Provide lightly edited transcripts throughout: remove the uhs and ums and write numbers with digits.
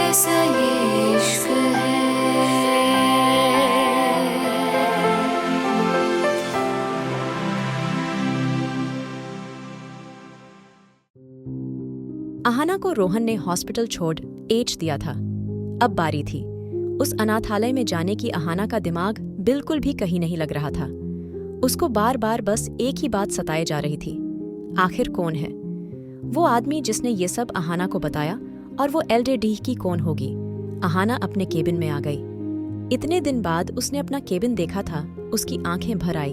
कैसा ये इश्क है। अहाना को रोहन ने हॉस्पिटल छोड़ एच दिया था। अब बारी थी। उस अनाथालय में जाने की अहाना का दिमाग बिल्कुल भी कहीं नहीं लग रहा था। उसको बार बार बस एक ही बात सताए जा रही थी, आखिर कौन है वो आदमी जिसने ये सब अहाना को बताया, और वो एलडेडी की कौन होगी। अहाना अपने केबिन में आ गई। इतने दिन बाद उसने अपना केबिन देखा था। उसकी आंखें भर आई।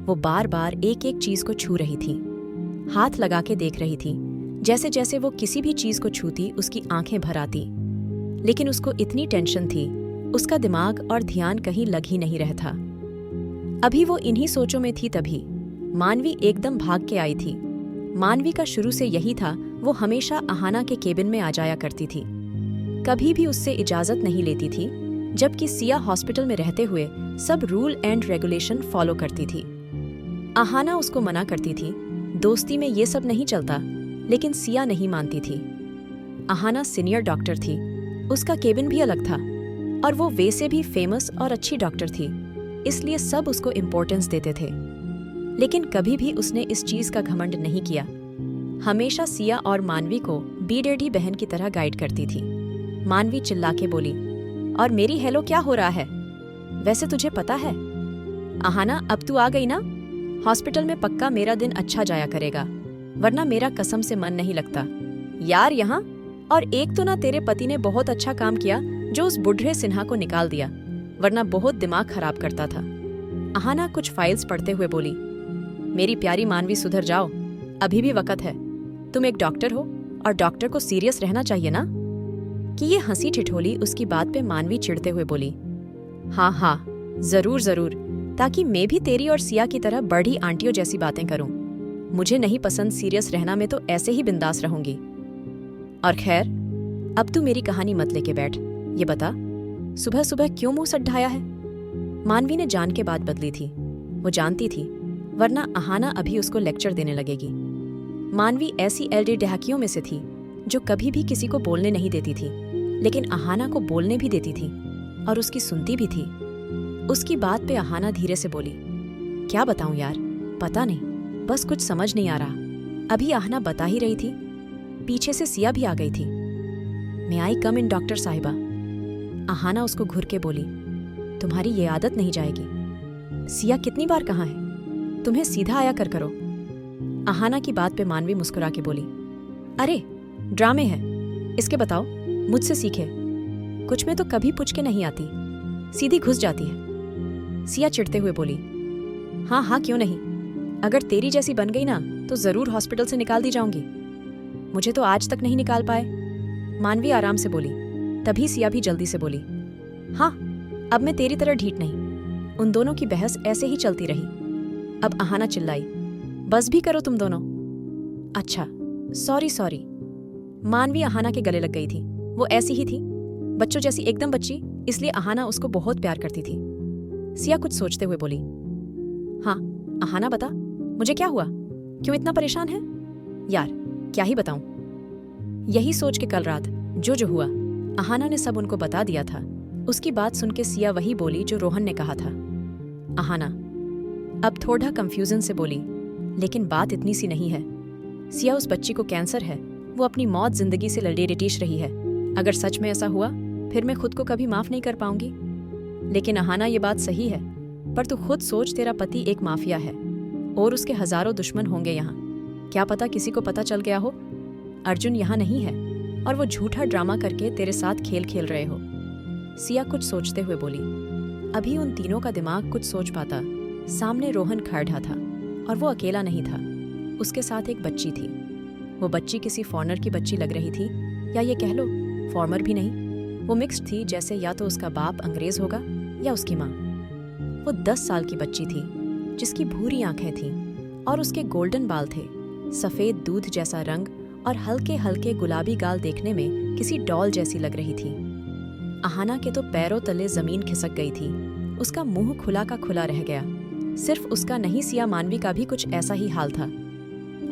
वो बार बार एक एक चीज को छू रही थी, हाथ लगा के देख रही थी। जैसे जैसे वो किसी भी चीज को छूती उसकी आंखें भर आती। लेकिन उसको इतनी टेंशन थी, उसका दिमाग और ध्यान कहीं लग ही नहीं रहा था। अभी वो इन्हीं सोचों में थी तभी मानवी एकदम भाग के आई थी। मानवी का शुरू से यही था, वो हमेशा अहाना के केबिन में आ जाया करती थी। कभी भी उससे इजाजत नहीं लेती थी, जबकि सिया हॉस्पिटल में रहते हुए सब रूल एंड रेगुलेशन फॉलो करती थी। अहाना उसको मना करती थी, दोस्ती में ये सब नहीं चलता, लेकिन सिया नहीं मानती थी। अहाना सीनियर डॉक्टर थी, उसका केबिन भी अलग था, और वो वैसे भी फेमस और अच्छी डॉक्टर थी, इसलिए सब उसको इम्पोर्टेंस देते थे। लेकिन कभी भी उसने इस चीज का घमंड नहीं किया। हमेशा सिया और मानवी को बीडेडी बहन की तरह गाइड करती थी। मानवी चिल्ला के बोली, और मेरी हेलो क्या हो रहा है? वैसे तुझे पता है अहाना, अब तू आ गई ना, हॉस्पिटल में पक्का मेरा दिन अच्छा जाया करेगा, वरना मेरा कसम से मन नहीं लगता यार यहाँ। और एक तो ना तेरे पति ने बहुत अच्छा काम किया जो उस बुढ़े सिन्हा को निकाल दिया, वरना बहुत दिमाग खराब करता था। अहाना कुछ फाइल्स पढ़ते हुए बोली, मेरी प्यारी मानवी सुधर जाओ, अभी भी वक्त है। तुम एक डॉक्टर हो और डॉक्टर को सीरियस रहना चाहिए ना। कि ये हंसी ठिठोली उसकी बात पे मानवी चिढ़ते हुए बोली, हाँ हाँ जरूर जरूर, ताकि मैं भी तेरी और सिया की तरह बड़ी आंटियों जैसी बातें करूं। मुझे नहीं पसंद सीरियस रहना, में तो ऐसे ही बिंदास रहूंगी। और खैर, अब तू मेरी कहानी मत लेके बैठ। ये बता, सुबह सुबह क्यों मुंह सड्ढाया है? मानवी ने जान के बात बदली थी। वो जानती थी, वरना अहाना अभी उसको लेक्चर देने लगेगी। मानवी ऐसी एलडी डहकियों में से थी जो कभी भी किसी को बोलने नहीं देती थी, लेकिन अहाना को बोलने भी देती थी और उसकी सुनती भी थी। उसकी बात पे अहाना धीरे से बोली, क्या बताऊं यार, पता नहीं, बस कुछ समझ नहीं आ रहा। अभी अहाना बता ही रही थी, पीछे से सिया भी आ गई थी। मैं आई कम इन डॉक्टर साहिबा। अहाना उसको घुर के बोली, तुम्हारी ये आदत नहीं जाएगी। सिया कितनी बार कहा है, तुम्हें सीधा आया कर करो। अहाना की बात पे मानवी मुस्कुरा के बोली, अरे ड्रामे है, इसके बताओ, मुझसे सीखे। कुछ में तो कभी पूछ के नहीं आती, सीधी घुस जाती है। सिया चिढ़ते हुए बोली, हाँ हाँ क्यों नहीं, अगर तेरी जैसी बन गई ना तो जरूर हॉस्पिटल से निकाल दी जाऊंगी। मुझे तो आज तक नहीं निकाल पाए। मानवी आराम से बोली। तभी सिया भी जल्दी से बोली, हाँ अब मैं तेरी तरह ढीठ नहीं। उन दोनों की बहस ऐसे ही चलती रही। अब अहाना चिल्लाई, बस भी करो तुम दोनों। अच्छा सॉरी सॉरी। मानवी अहाना के गले लग गई थी। वो ऐसी ही थी, बच्चों जैसी एकदम बच्ची, इसलिए अहाना उसको बहुत प्यार करती थी। सिया कुछ सोचते हुए बोली, हाँ अहाना बता, मुझे क्या हुआ, क्यों इतना परेशान है? यार क्या ही बताऊं। यही सोच के कल रात जो हुआ, अहाना ने सब उनको बता दिया था। उसकी बात सुन के सिया वही बोली जो रोहन ने कहा था। अहाना अब थोड़ा कंफ्यूजन से बोली, लेकिन बात इतनी सी नहीं है। सिया, उस बच्ची को कैंसर है, वो अपनी मौत जिंदगी से लड़ी रिटीश रही है। अगर सच में ऐसा हुआ फिर मैं खुद को कभी माफ नहीं कर पाऊंगी। लेकिन अहाना ये बात सही है, पर तू खुद सोच, तेरा पति एक माफिया है और उसके हजारों दुश्मन होंगे यहाँ। क्या पता किसी को पता चल गया हो अर्जुन यहाँ नहीं है और वो झूठा ड्रामा करके तेरे साथ खेल खेल रहे हो। सिया कुछ सोचते हुए बोली। अभी उन तीनों का दिमाग कुछ सोच पाता। सामने रोहन खड़ा था और वो अकेला नहीं था, उसके साथ एक बच्ची थी। वो बच्ची किसी फॉरेनर की बच्ची लग रही थी, या ये कह लो फॉर्मर भी नहीं, वो मिक्स्ड थी, जैसे या तो उसका बाप अंग्रेज होगा या उसकी माँ। वो 10 साल की बच्ची थी जिसकी भूरी आंखें थीं और उसके गोल्डन बाल थे, सफेद दूध जैसा रंग और हल्के हल्के गुलाबी गाल देखने में किसी डॉल जैसी लग रही थी। अहाना के तो पैरों तले जमीन खिसक गई थी, उसका मुंह खुला का खुला रह गया। सिर्फ उसका नहीं, सिया मानवी का भी कुछ ऐसा ही हाल था।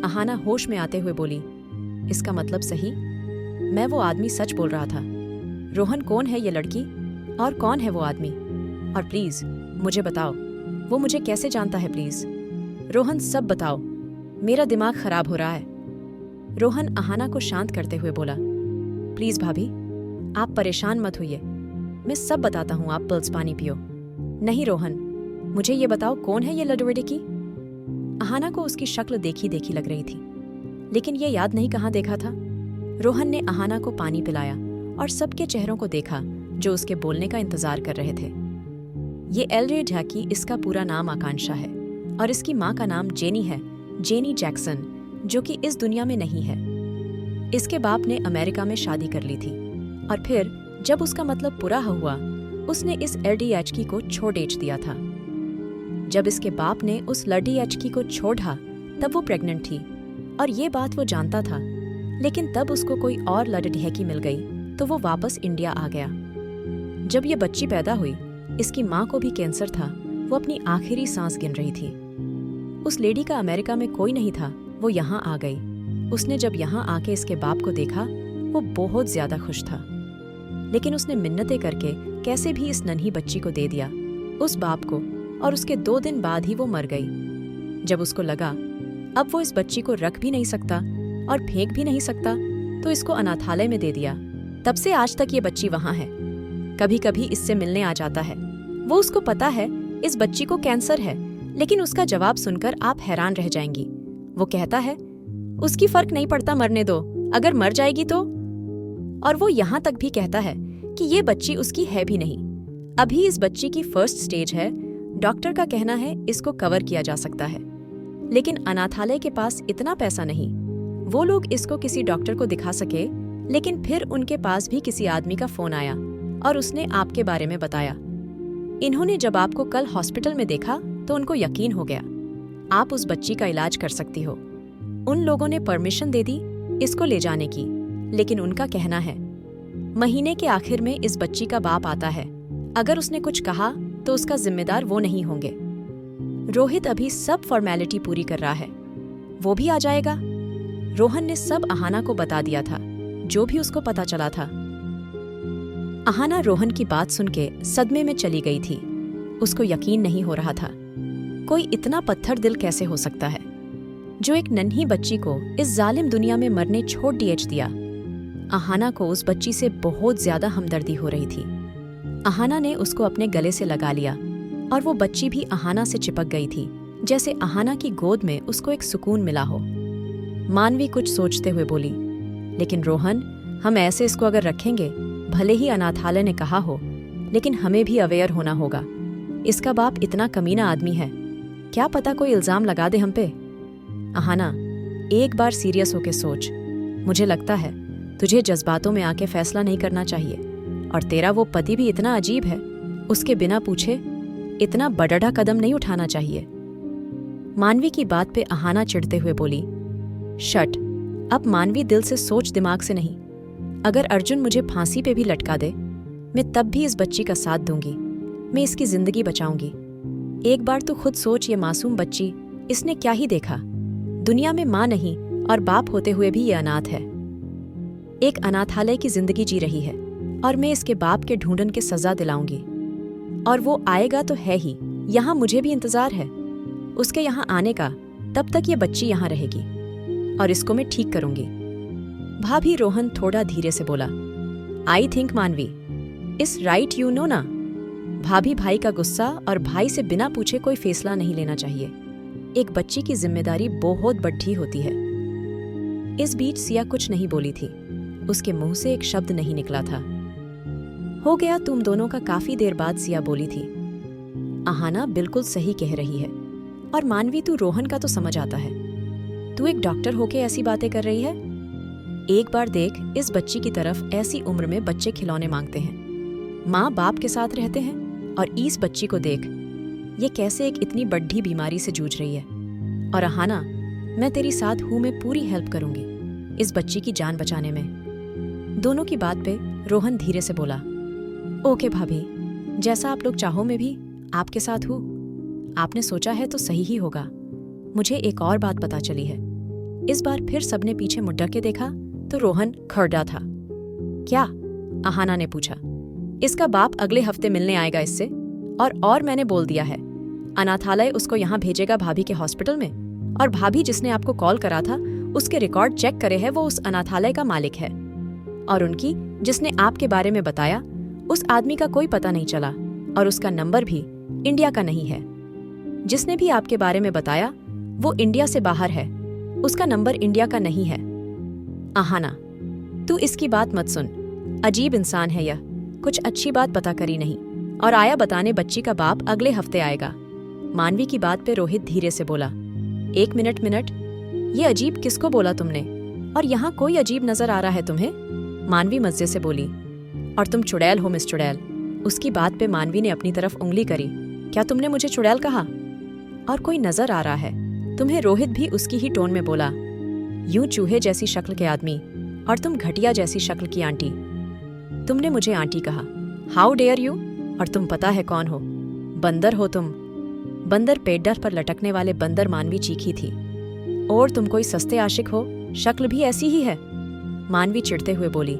अहाना होश में आते हुए बोली, इसका मतलब सही, मैं वो आदमी सच बोल रहा था। रोहन, कौन है ये लड़की और कौन है वो आदमी? और प्लीज मुझे बताओ, वो मुझे कैसे जानता है प्लीज? रोहन, सब बताओ, मेरा दिमाग खराब हो रहा है। रोहन अहाना को शांत करते हुए बोला, प्लीज भाभी, आप परेशान मत होइए, मैं सब बताता हूँ, आप पल्स पानी पियो। नहीं रोहन, मुझे ये बताओ, कौन है ये लड़की? अहाना को उसकी शक्ल देखी देखी लग रही थी, लेकिन ये याद नहीं कहाँ देखा था। रोहन ने अहाना को पानी पिलाया और सबके चेहरों को देखा जो उसके बोलने का इंतजार कर रहे थे। ये एलरे ढाकी, इसका पूरा नाम आकांक्षा है और इसकी माँ का नाम जेनी है, जेनी जैक्सन, जो कि इस दुनिया में नहीं है। इसके बाप ने अमेरिका में शादी कर ली थी और फिर जब उसका मतलब पूरा हुआ, उसने इस LDHकी को छोड़ दिया था। जब इसके बाप ने उस LDHकी को छोड़ा तब वो प्रेग्नेंट थी और ये बात वो जानता था, लेकिन तब उसको कोई और LDHकी मिल गई तो वो वापस इंडिया आ गया। जब ये बच्ची पैदा हुई, इसकी माँ को भी कैंसर था, वो अपनी आखिरी सांस गिन रही थी। उस लेडी का अमेरिका में कोई नहीं था, वो यहाँ आ गई। उसने जब यहाँ आके इसके बाप को देखा, वो बहुत ज्यादा खुश था, लेकिन उसने मिन्नतें करके कैसे भी इस नन्ही बच्ची को दे दिया उस बाप को, और उसके 2 दिन बाद ही वो मर गई। जब उसको लगा अब वो इस बच्ची को रख भी नहीं सकता और फेंक भी नहीं सकता, तो इसको अनाथालय में दे दिया। तब से आज तक ये बच्ची वहाँ है, कभी कभी इससे मिलने आ जाता है। वो उसको पता है इस बच्ची को कैंसर है, लेकिन उसका जवाब सुनकर आप हैरान रह जाएंगी। वो कहता है उसकी फर्क नहीं पड़ता, मरने दो, अगर मर जाएगी तो। और वो यहाँ तक भी कहता है कि ये बच्ची उसकी है भी नहीं, अभी इस बच्ची की फर्स्ट स्टेज है। डॉक्टर का कहना है इसको कवर किया जा सकता है, लेकिन अनाथालय के पास इतना पैसा नहीं वो लोग इसको किसी डॉक्टर को दिखा सके। लेकिन फिर उनके पास भी किसी आदमी का फोन आया और उसने आपके बारे में बताया। इन्होंने जब आपको कल हॉस्पिटल में देखा तो उनको यकीन हो गया आप उस बच्ची का इलाज कर सकती हो। उन लोगों ने परमिशन दे दी इसको ले जाने की, लेकिन उनका कहना है महीने के आखिर में इस बच्ची का बाप आता है, अगर उसने कुछ कहा तो उसका जिम्मेदार वो नहीं होंगे। रोहित अभी सब फॉर्मेलिटी पूरी कर रहा है, वो भी आ जाएगा। रोहन ने सब अहाना को बता दिया था, जो भी उसको पता चला था। अहाना रोहन की बात सुन के सदमे में चली गई थी। उसको यकीन नहीं हो रहा था कोई इतना पत्थर दिल कैसे हो सकता है जो एक नन्ही बच्ची को इस जालिम दुनिया में मरने छोड़ दिया। अहाना को उस बच्ची से बहुत ज्यादा हमदर्दी हो रही थी। अहाना ने उसको अपने गले से लगा लिया और वो बच्ची भी अहाना से चिपक गई थी, जैसे अहाना की गोद में उसको एक सुकून मिला हो। मानवी कुछ सोचते हुए बोली, लेकिन रोहन, हम ऐसे इसको अगर रखेंगे, भले ही अनाथालय ने कहा हो, लेकिन हमें भी अवेयर होना होगा। इसका बाप इतना कमीना आदमी है, क्या पता कोई इल्जाम लगा दे हम पे। अहाना, एक बार सीरियस होके सोच। मुझे लगता है तुझे जज्बातों में आके फैसला नहीं करना चाहिए, और तेरा वो पति भी इतना अजीब है, उसके बिना पूछे इतना बड़ा कदम नहीं उठाना चाहिए। मानवी की बात पे अहाना चिढ़ते हुए बोली, शट। अब मानवी दिल से सोच, दिमाग से नहीं। अगर अर्जुन मुझे फांसी पे भी लटका दे, मैं तब भी इस बच्ची का साथ दूंगी, मैं इसकी जिंदगी बचाऊंगी। एक बार तो खुद सोच, ये मासूम बच्ची, इसने क्या ही देखा, दुनिया में माँ नहीं और बाप होते हुए भी ये अनाथ है, एक अनाथालय की जिंदगी जी रही है, और मैं इसके बाप के ढूंढन के सजा दिलाऊंगी। और वो आएगा तो है ही, यहाँ मुझे भी इंतजार है उसके यहाँ आने का। तब तक ये बच्ची यहाँ रहेगी और इसको मैं ठीक करूंगी। भाभी, रोहन थोड़ा धीरे से बोला, आई थिंक मानवी इस राइट, यू नो ना। भाभी भाई का गुस्सा और भाई से बिना पूछे कोई फैसला नहीं लेना चाहिए। एक बच्ची की जिम्मेदारी बहुत बड़ी होती है। इस बीच सिया कुछ नहीं बोली थी, उसके मुंह से एक शब्द नहीं निकला था। हो गया तुम दोनों का। काफी देर बाद सिया बोली थी, अहाना बिल्कुल सही कह रही है, और मानवी तू रोहन का तो समझ आता है, तू एक डॉक्टर होके ऐसी बातें कर रही है। एक बार देख, इस बच्ची की तरफ ऐसी उम्र में बच्चे खिलौने मांगते हैं, माँ बाप के साथ रहते हैं, और इस बच्ची को देख, ये कैसे एक इतनी बड़ी बीमारी से जूझ रही है। और अहाना, मैं तेरी साथ हूँ, मैं पूरी हेल्प करूंगी इस बच्ची की जान बचाने में। दोनों की बात पे रोहन धीरे से बोला, ओके भाभी, जैसा आप लोग चाहो, मैं भी आपके साथ हूँ। आपने सोचा है तो सही ही होगा। मुझे एक और बात पता चली है। इस बार फिर सबने पीछे मुड़ के देखा तो रोहन खड़ा था। क्या? अहाना ने पूछा। इसका बाप अगले हफ्ते मिलने आएगा इससे, और मैंने बोल दिया है अनाथालय उसको यहाँ भेजेगा भाभी के हॉस्पिटल में, और भाभी जिसने आपको कॉल करा था उसके रिकॉर्ड चेक करे है वो उस अनाथालय का मालिक है, और उनकी जिसने आपके बारे में बताया उस आदमी का कोई पता नहीं चला, और उसका नंबर भी इंडिया का नहीं है। जिसने भी आपके बारे में बताया वो इंडिया से बाहर है, उसका नंबर इंडिया का नहीं है। अहाना, तू इसकी बात मत सुन, अजीब इंसान है यह, कुछ अच्छी बात पता करी नहीं, और आया बताने बच्ची का बाप अगले हफ्ते आएगा। मानवी की बात पे रोहित धीरे से बोला। एक मिनट, ये अजीब किसको बोला तुमने, और यहाँ कोई अजीब नजर आ रहा है तुम्हें? मानवी मज़े से बोली। और तुम चुड़ैल हो मिस चुड़ैल। उसकी बात पे मानवी ने अपनी तरफ उंगली करी। क्या तुमने मुझे चुड़ैल कहा? और कोई नजर आ रहा है तुम्हें? रोहित भी उसकी ही टोन में बोला। यूं चूहे जैसी शक्ल के आदमी, और तुम घटिया जैसी शक्ल की आंटी। तुमने मुझे आंटी कहा, हाउ डेयर यू? और तुम पता है कौन हो? बंदर हो तुम, बंदर पेड्डर पर लटकने वाले बंदर। मानवी चीखी थी। और तुम कोई सस्ते आशिक हो, शक्ल भी ऐसी ही है, मानवी चिढ़ते हुए बोली।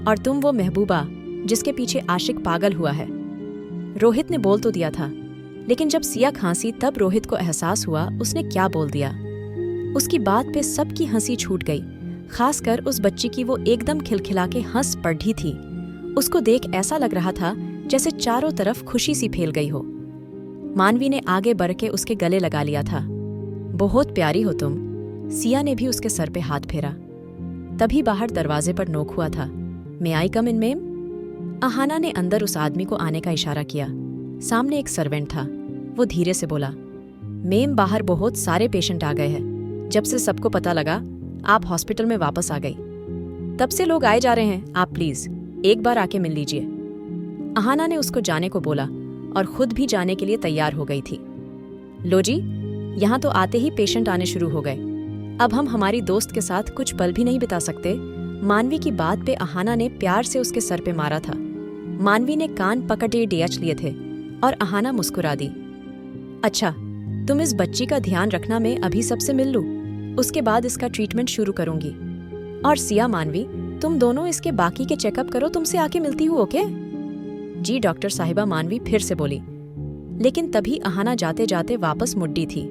और तुम वो महबूबा जिसके पीछे आशिक पागल हुआ है। रोहित ने बोल तो दिया था, लेकिन जब सिया खांसी तब रोहित को एहसास हुआ उसने क्या बोल दिया। उसकी बात पे सबकी हंसी छूट गई, खासकर उस बच्ची की। वो एकदम खिलखिला के हंस पड़ी थी। उसको देख ऐसा लग रहा था जैसे चारों तरफ खुशी सी फैल गई हो। मानवी ने आगे बढ़ के उसके गले लगा लिया था। बहुत प्यारी हो तुम। सिया ने भी उसके सर पे हाथ फेरा। तभी बाहर दरवाजे पर नोक हुआ था। मे आई कम इन मेम? अहाना ने अंदर उस आदमी को आने का इशारा किया। सामने एक सर्वेंट था। वो धीरे से बोला, मेम बाहर बहुत सारे पेशेंट आ गए हैं। जब से सबको पता लगा आप हॉस्पिटल में वापस आ गई, तब से लोग आए जा रहे हैं। आप प्लीज एक बार आके मिल लीजिए। अहाना ने उसको जाने को बोला और खुद भी जाने के लिए तैयार हो गई थी। लो जी, यहाँ तो आते ही पेशेंट आने शुरू हो गए। अब हम हमारी दोस्त के साथ कुछ पल भी नहीं बिता सकते। मानवी की बात पे अहाना ने प्यार से उसके सर पे मारा था। मानवी ने कान पकड़े डीएच लिए थे और अहाना मुस्कुरा दी। अच्छा, तुम इस बच्ची का ध्यान रखना, मैं अभी सबसे मिल लूं, उसके बाद इसका ट्रीटमेंट शुरू करूंगी। और सिया, मानवी, तुम दोनों इसके बाकी के चेकअप करो, तुमसे आके मिलती हूँ, ओके? जी डॉक्टर साहिबा, मानवी फिर से बोली। लेकिन तभी अहाना जाते जाते वापस मुड्डी थी।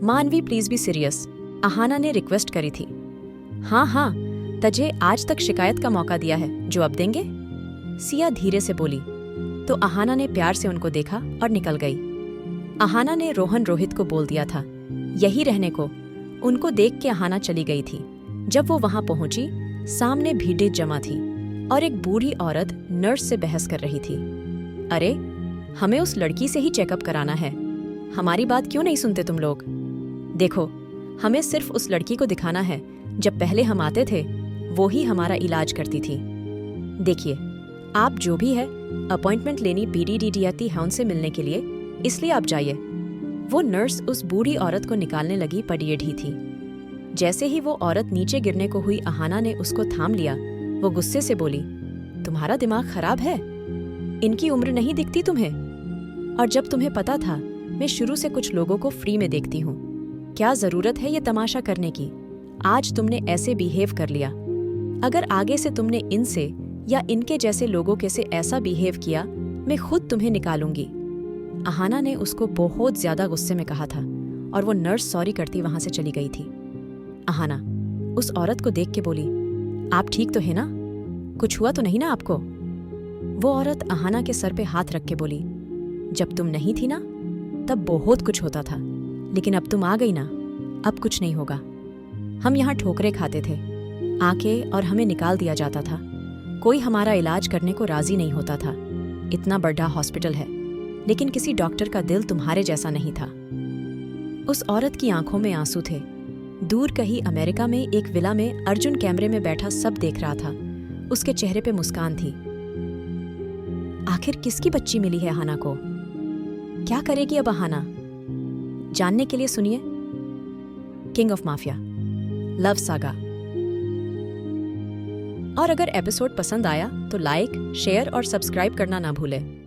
मानवी प्लीज बी सीरियस, अहाना ने रिक्वेस्ट करी थी। हाँ, तजे आज तक शिकायत का मौका दिया है, जो अब देंगे? सिया धीरे से बोली। तो अहाना ने प्यार से उनको देखा और निकल गई। अहाना ने रोहित को बोल दिया था यही रहने को। उनको देख के अहाना चली गई थी। जब वो वहां पहुंची, सामने भीड़ जमा थी और एक बूढ़ी औरत नर्स से बहस कर रही थी। अरे, हमें उस लड़की से ही चेकअप कराना है, हमारी बात क्यों नहीं सुनते तुम लोग? देखो, हमें सिर्फ उस लड़की को दिखाना है, जब पहले हम आते थे वो ही हमारा इलाज करती थी। देखिए, आप जो भी है, अपॉइंटमेंट लेनी BDDD है उनसे मिलने के लिए, इसलिए आप जाइए। वो नर्स उस बूढ़ी औरत को निकालने लगी, पर ये ढी थी। जैसे ही वो औरत नीचे गिरने को हुई, अहाना ने उसको थाम लिया। वो गुस्से से बोली, तुम्हारा दिमाग खराब है? इनकी उम्र नहीं दिखती तुम्हें? और जब तुम्हें पता था मैं शुरू से कुछ लोगों को फ्री में देखती हूँ, क्या जरूरत है ये तमाशा करने की? आज तुमने ऐसे बिहेव कर लिया। अगर आगे से तुमने इनसे या इनके जैसे लोगों के से ऐसा बिहेव किया, मैं खुद तुम्हें निकालूंगी। अहाना ने उसको बहुत ज्यादा गुस्से में कहा था और वो नर्स सॉरी करती वहां से चली गई थी। अहाना उस औरत को देख के बोली, आप ठीक तो है ना? कुछ हुआ तो नहीं ना आपको? वो औरत अहाना के सर पे हाथ रख के बोली, जब तुम नहीं थी ना तब बहुत कुछ होता था, लेकिन अब तुम आ गई ना, अब कुछ नहीं होगा। हम यहाँ ठोकरे खाते थे आके और हमें निकाल दिया जाता था। कोई हमारा इलाज करने को राजी नहीं होता था। इतना बड़ा हॉस्पिटल है, लेकिन किसी डॉक्टर का दिल तुम्हारे जैसा नहीं था। उस औरत की आंखों में आंसू थे। दूर कहीं अमेरिका में एक विला में अर्जुन कैमरे में बैठा सब देख रहा था। उसके चेहरे पे मुस्कान थी। आखिर किसकी बच्ची मिली है अहाना को? क्या करेगी अब अहाना? जानने के लिए सुनिए king of mafia love saga. और अगर एपिसोड पसंद आया तो लाइक, शेयर और सब्सक्राइब करना ना भूलें।